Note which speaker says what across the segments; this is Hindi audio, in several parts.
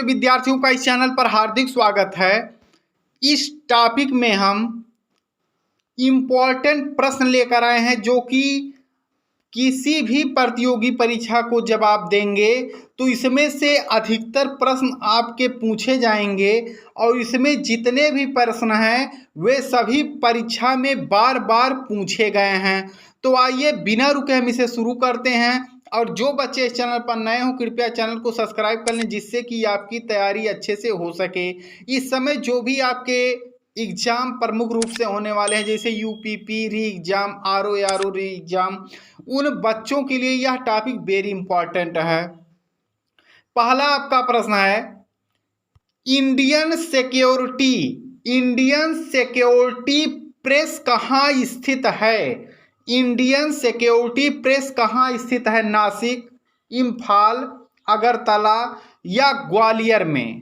Speaker 1: विद्यार्थियों का इस चैनल पर हार्दिक स्वागत है। इस टॉपिक में हम इम्पोर्टेंट प्रश्न लेकर आए हैं जो कि किसी भी प्रतियोगी परीक्षा को जब आप देंगे तो इसमें से अधिकतर प्रश्न आपके पूछे जाएंगे और इसमें जितने भी प्रश्न हैं वे सभी परीक्षा में बार बार पूछे गए हैं। तो आइए बिना रुके हम इसे शुरू करते हैं। और जो बच्चे इस चैनल पर नए हों कृपया चैनल को सब्सक्राइब कर लें जिससे कि आपकी तैयारी अच्छे से हो सके। इस समय जो भी आपके एग्जाम प्रमुख रूप से होने वाले हैं जैसे यूपीपी री एग्जाम, आरओ री एग्जाम, उन बच्चों के लिए यह टॉपिक वेरी इंपॉर्टेंट है। पहला आपका प्रश्न है, इंडियन सिक्योरिटी प्रेस कहाँ स्थित है? इंडियन सिक्योरिटी प्रेस कहाँ स्थित है? नासिक, इम्फाल, अगरतला या ग्वालियर में?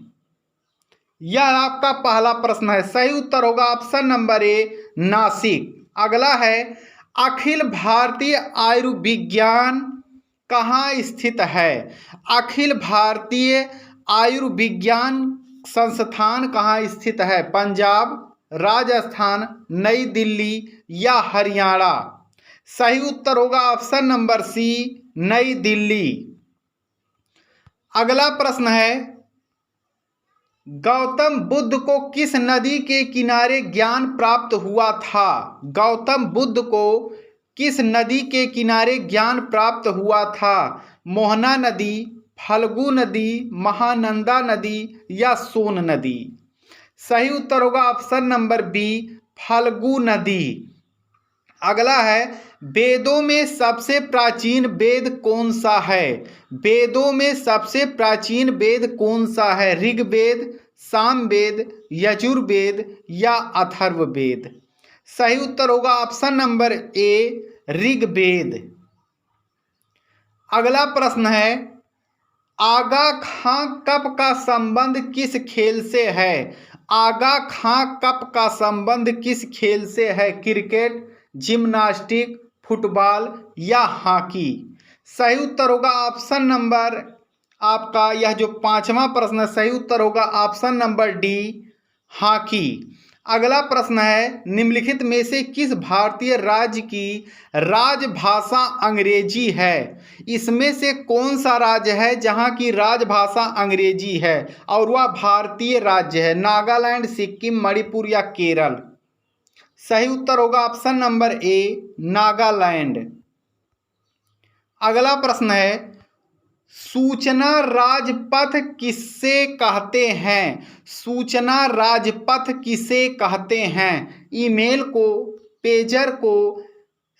Speaker 1: यह आपका पहला प्रश्न है। सही उत्तर होगा ऑप्शन नंबर ए, नासिक। अगला है, अखिल भारतीय आयुर्विज्ञान कहाँ स्थित है? अखिल भारतीय आयुर्विज्ञान संस्थान कहाँ स्थित है? पंजाब, राजस्थान, नई दिल्ली या हरियाणा? सही उत्तर होगा ऑप्शन नंबर सी, नई दिल्ली। अगला प्रश्न है, गौतम बुद्ध को किस नदी के किनारे ज्ञान प्राप्त हुआ था? गौतम बुद्ध को किस नदी के किनारे ज्ञान प्राप्त हुआ था? मोहना नदी, फल्गु नदी, महानंदा नदी या सोन नदी? सही उत्तर होगा ऑप्शन नंबर बी, फल्गु नदी। अगला है, वेदों में सबसे प्राचीन वेद कौन सा है? वेदों में सबसे प्राचीन वेद कौन सा है? ऋग्वेद, सामवेद, यजुर्वेद या अथर्ववेद? सही उत्तर होगा ऑप्शन नंबर ए, ऋग्वेद। अगला प्रश्न है, आगा खां कप का संबंध किस खेल से है? आगा खां कप का संबंध किस खेल से है? क्रिकेट, जिम्नास्टिक, फुटबॉल या हॉकी? सही उत्तर होगा ऑप्शन नंबर, आपका यह जो पांचवा प्रश्न है सही उत्तर होगा ऑप्शन नंबर डी, हॉकी। अगला प्रश्न है, निम्नलिखित में से किस भारतीय राज्य की राजभाषा अंग्रेजी है? इसमें से कौन सा राज्य है जहां की राजभाषा अंग्रेजी है और वह भारतीय राज्य है? नागालैंड, सिक्किम, मणिपुर या केरल? सही उत्तर होगा ऑप्शन नंबर ए, नागालैंड। अगला प्रश्न है, सूचना राजपथ किससे कहते हैं? सूचना राजपथ किसे कहते हैं? ईमेल को, पेजर को,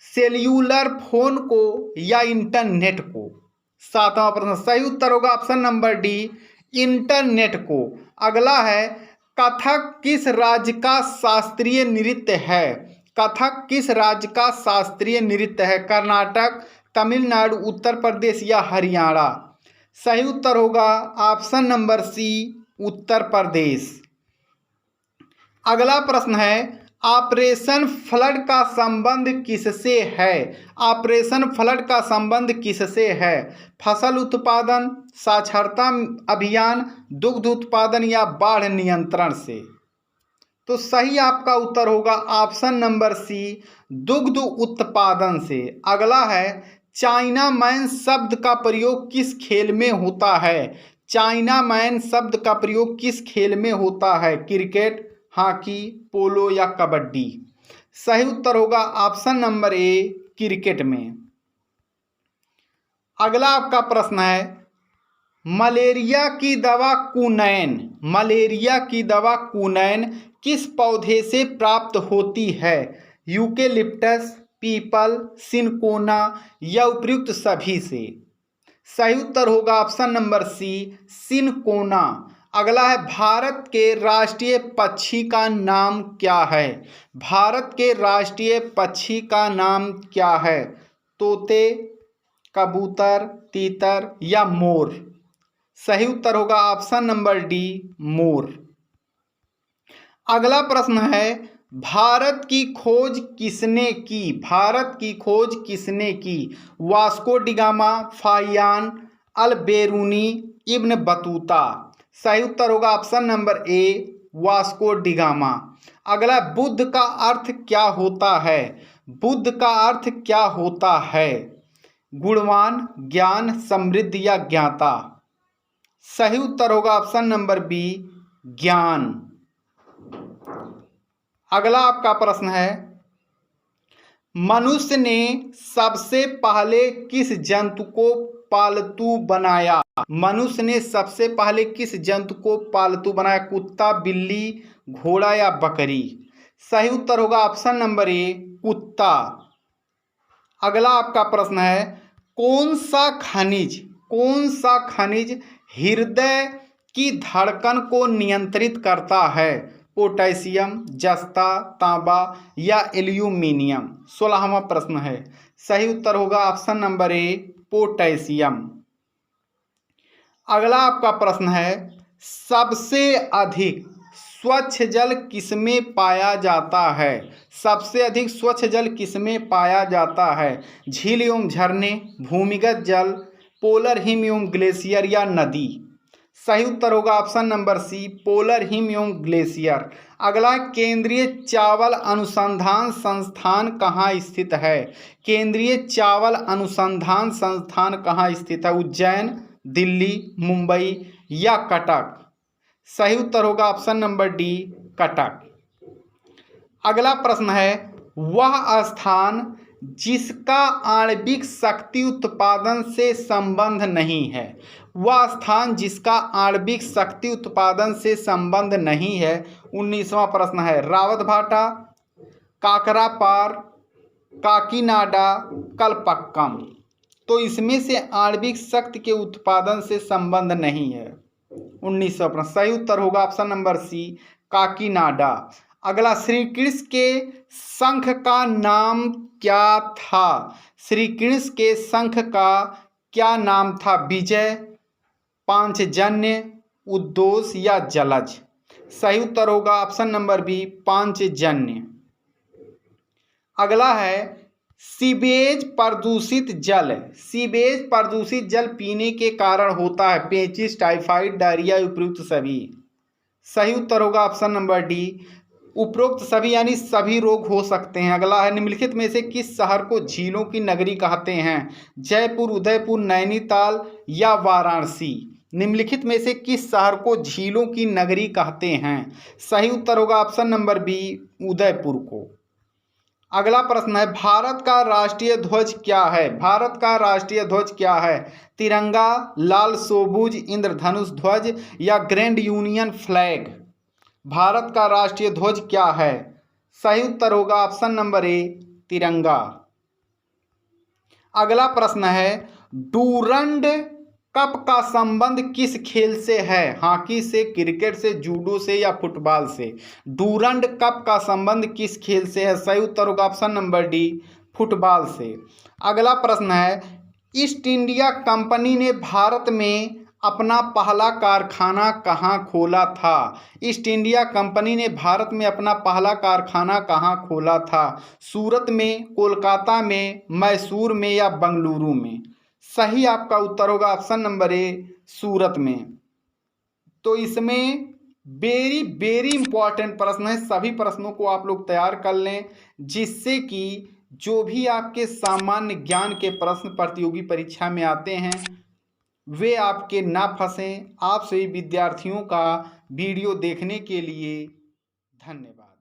Speaker 1: सेल्यूलर फोन को या इंटरनेट को? सातवां प्रश्न सही उत्तर होगा ऑप्शन नंबर डी, इंटरनेट को। अगला है, कथक किस राज्य का शास्त्रीय नृत्य है? कथक किस राज्य का शास्त्रीय नृत्य है? कर्नाटक, तमिलनाडु, उत्तर प्रदेश या हरियाणा? सही उत्तर होगा ऑप्शन नंबर सी, उत्तर प्रदेश। अगला प्रश्न है, ऑपरेशन फ्लड का संबंध किससे है? ऑपरेशन फ्लड का संबंध किससे है? फसल उत्पादन, साक्षरता अभियान, दुग्ध उत्पादन या बाढ़ नियंत्रण से? तो सही आपका उत्तर होगा ऑप्शन नंबर सी, दुग्ध उत्पादन से। अगला है, चाइना मैन शब्द का प्रयोग किस खेल में होता है? चाइना मैन शब्द का प्रयोग किस खेल में होता है? क्रिकेट, हॉकी, पोलो या कबड्डी? सही उत्तर होगा ऑप्शन नंबर ए, क्रिकेट में। अगला आपका प्रश्न है, मलेरिया की दवा क्विनैन, मलेरिया की दवा क्विनैन किस पौधे से प्राप्त होती है? यूकेलिप्टस, पीपल, सिनकोना या उपयुक्त सभी से? सही उत्तर होगा ऑप्शन नंबर सी, सिनकोना। अगला है, भारत के राष्ट्रीय पक्षी का नाम क्या है? भारत के राष्ट्रीय पक्षी का नाम क्या है? तोते, कबूतर, तीतर या मोर? सही उत्तर होगा ऑप्शन नंबर डी, मोर। अगला प्रश्न है, भारत की खोज किसने की? भारत की खोज किसने की? वास्को डिगामा, फाहियान, अल बेरूनी, इब्न बतूता? सही उत्तर होगा option number A Vasco da Gama. अगला, बुद्ध का अर्थ क्या होता है? बुद्ध का अर्थ क्या होता है? गुणवान, ज्ञान, समृद्ध या ज्ञाता। सही उत्तर होगा ऑप्शन नंबर बी ज्ञान। अगला आपका प्रश्न है, मनुष्य ने सबसे पहले किस जंतु को पालतू बनाया? मनुष्य ने सबसे पहले किस जंतु को पालतू बनाया? कुत्ता, बिल्ली, घोड़ा या बकरी। सही उत्तर होगा ऑप्शन नंबर ए कुत्ता। अगला आपका प्रश्न है, कौन सा खनिज हृदय की धड़कन को नियंत्रित करता है? पोटेशियम, जस्ता, तांबा या एल्यूमिनियम। 16वां प्रश्न है। सही उत्तर होगा ऑप्शन नंबर ए पोटेशियम। अगला आपका प्रश्न है, सबसे अधिक स्वच्छ जल किसमें पाया जाता है? सबसे अधिक स्वच्छ जल किसमें पाया जाता है? झील एवं झरने, भूमिगत जल, पोलर हिम एवं ग्लेशियर या नदी। सही उत्तर होगा ऑप्शन नंबर सी पोलर हिम एवं ग्लेशियर। अगला, केंद्रीय चावल अनुसंधान संस्थान कहाँ स्थित है? केंद्रीय चावल अनुसंधान संस्थान कहाँ स्थित है? उज्जैन, दिल्ली, मुंबई या कटक। सही उत्तर होगा ऑप्शन नंबर डी कटक। अगला प्रश्न है, वह स्थान जिसका आणविक शक्ति उत्पादन से संबंध नहीं है। वह स्थान जिसका आणविक शक्ति उत्पादन से संबंध नहीं है। 19वां प्रश्न है, रावतभाटा, काकरापार, काकीनाडा, कलपक्कम। तो इसमें से आणविक शक्ति के उत्पादन से संबंध नहीं है। 19वां प्रश्न। सही उत्तर होगा ऑप्शन नंबर सी काकीनाडा। अगला, श्री कृष्ण के शंख का नाम क्या था? श्री कृष्ण के शंख का क्या नाम था? विजय, पांचजन्य, उद्घोष या जलज। सही उत्तर होगा ऑप्शन नंबर बी पांचजन्य। अगला है, सीवेज प्रदूषित जल पीने के कारण होता है? पेचिश, टाइफाइड, डायरिया, उपरोक्त सभी। सही उत्तर होगा ऑप्शन नंबर डी उपरोक्त सभी, यानी सभी रोग हो सकते हैं। अगला है, निम्नलिखित में से किस शहर को झीलों की नगरी कहते हैं? जयपुर, उदयपुर, नैनीताल या वाराणसी। निम्नलिखित में से किस शहर को झीलों की नगरी कहते हैं? सही उत्तर होगा ऑप्शन नंबर बी उदयपुर को। अगला प्रश्न है, भारत का राष्ट्रीय ध्वज क्या है? भारत का राष्ट्रीय ध्वज क्या है? तिरंगा, लाल सोबुज, इंद्रधनुष ध्वज या ग्रैंड यूनियन फ्लैग। भारत का राष्ट्रीय ध्वज क्या है? सही उत्तर होगा ऑप्शन नंबर ए तिरंगा। अगला प्रश्न है, डूरंड कप का संबंध किस खेल से है? हॉकी से, क्रिकेट से, जूडो से या फुटबॉल से। डूरंड कप का संबंध किस खेल से है? सही उत्तर होगा ऑप्शन नंबर डी फुटबॉल से। अगला प्रश्न है, ईस्ट इंडिया कंपनी ने भारत में अपना पहला कारखाना कहाँ खोला था? ईस्ट इंडिया कंपनी ने भारत में अपना पहला कारखाना कहाँ खोला था? सूरत में, कोलकाता में, मैसूर में या बंगलुरु में। सही आपका उत्तर होगा ऑप्शन नंबर ए सूरत में। तो इसमें वेरी इंपॉर्टेंट प्रश्न है। सभी प्रश्नों को आप लोग तैयार कर लें, जिससे कि जो भी आपके सामान्य ज्ञान के प्रश्न प्रतियोगी परीक्षा में आते हैं वे आपके ना फंसें। आप सभी विद्यार्थियों का वीडियो देखने के लिए धन्यवाद।